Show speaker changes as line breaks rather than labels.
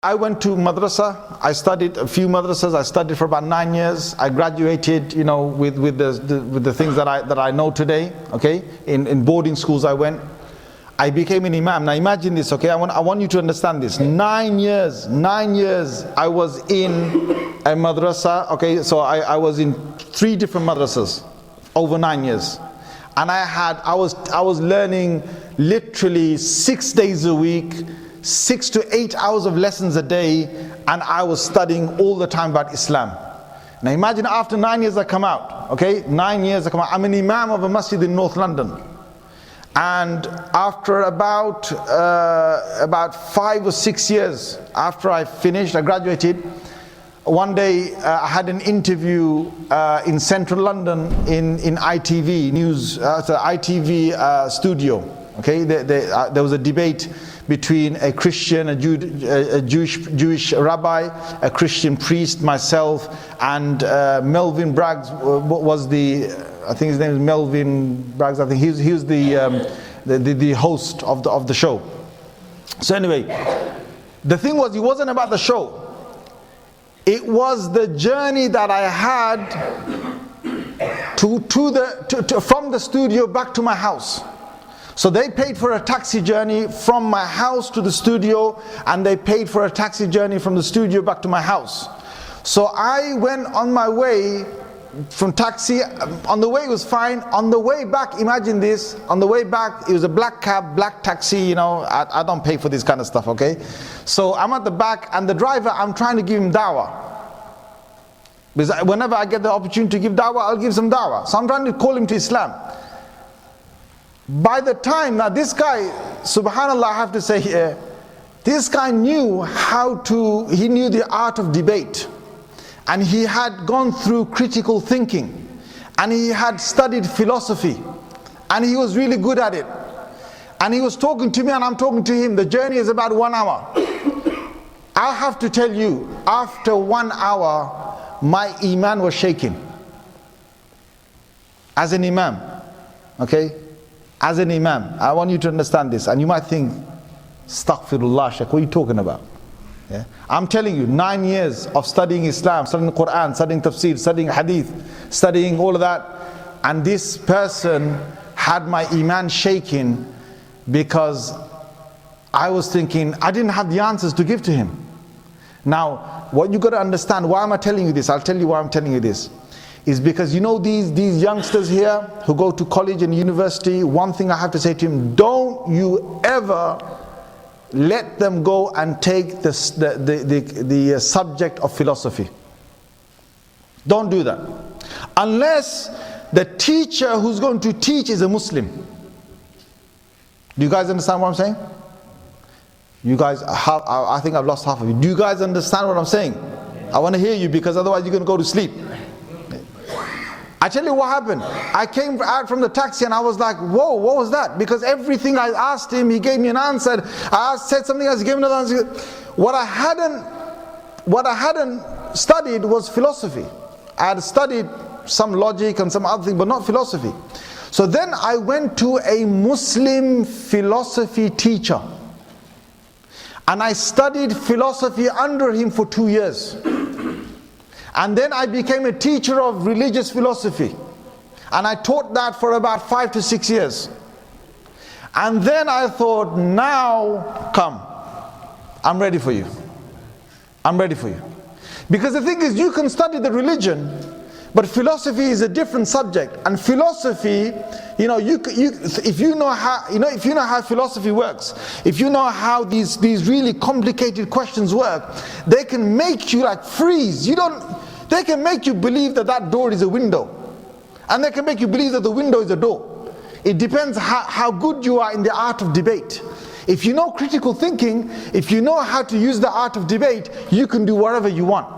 I went to madrasa. I studied a few madrasas. I studied for about 9 years. I graduated, with the things that I know today. Okay, in boarding schools I went. I became an imam. Now imagine this. Okay, I want you to understand this. 9 years I was in a madrasa. Okay, so I was in 3 different madrasas over 9 years, and I was learning literally 6 days a week. 6 to 8 hours of lessons a day, and I was studying all the time about Islam. Now imagine after 9 years I come out, okay, 9 years I come out, I'm an imam of a masjid in North London. And after about 5 or 6 years after I finished, I graduated, one day I had an interview in central London in ITV news, ITV studio. Okay, there was a debate between a Christian, a Jewish rabbi, a Christian priest, myself, and Melvin Braggs was I think his name is Melvin Braggs. I think he was the host of the show. So anyway, the thing was, it wasn't about the show. It was the journey that I had from the studio back to my house. So they paid for a taxi journey from my house to the studio, and they paid for a taxi journey from the studio back to my house. So I went on my way from taxi. On the way it was fine. On the way back, imagine this, on the way back it was a black cab, black taxi, I don't pay for this kind of stuff, okay? So I'm at the back, and the driver, I'm trying to give him dawah. Because whenever I get the opportunity to give dawah, I'll give some dawah. So I'm trying to call him to Islam. By the time, now this guy, subhanallah, I have to say here, this guy knew he knew the art of debate, and he had gone through critical thinking, and he had studied philosophy, and he was really good at it. And he was talking to me, and I'm talking to him. The journey is about 1 hour. I have to tell you, after 1 hour, my Imaan was shaking. As an imam, okay? As an imam, I want you to understand this, and you might think, astaghfirullah, Shaykh, what are you talking about? Yeah? I'm telling you, 9 years of studying Islam, studying the Quran, studying tafsir, studying hadith, studying all of that, and this person had my Imaan shaking because I was thinking, I didn't have the answers to give to him. Now, what you got to understand, why am I telling you this? I'll tell you why I'm telling you this. Is because these youngsters here who go to college and university, one thing I have to say to him: don't you ever let them go and take the subject of philosophy. Don't do that. Unless the teacher who's going to teach is a Muslim. Do you guys understand what I'm saying? You guys, I think I've lost half of you. Do you guys understand what I'm saying? I want to hear you, because otherwise you're going to go to sleep. I tell you what happened. I came out from the taxi and I was like, whoa, what was that? Because everything I asked him, he gave me an answer. I said something else, he gave me another answer. What I hadn't studied was philosophy. I had studied some logic and some other things, but not philosophy. So then I went to a Muslim philosophy teacher, and I studied philosophy under him for 2 years. And then I became a teacher of religious philosophy, and I taught that for about 5 to 6 years. And then I thought, now come, I'm ready for you. I'm ready for you. Because the thing is, you can study the religion, but philosophy is a different subject. And philosophy, if you know how philosophy works, if you know how these really complicated questions work, they can make you like freeze. They can make you believe that door is a window, and they can make you believe that the window is a door. It depends how good you are in the art of debate. If you know critical thinking, if you know how to use the art of debate, you can do whatever you want.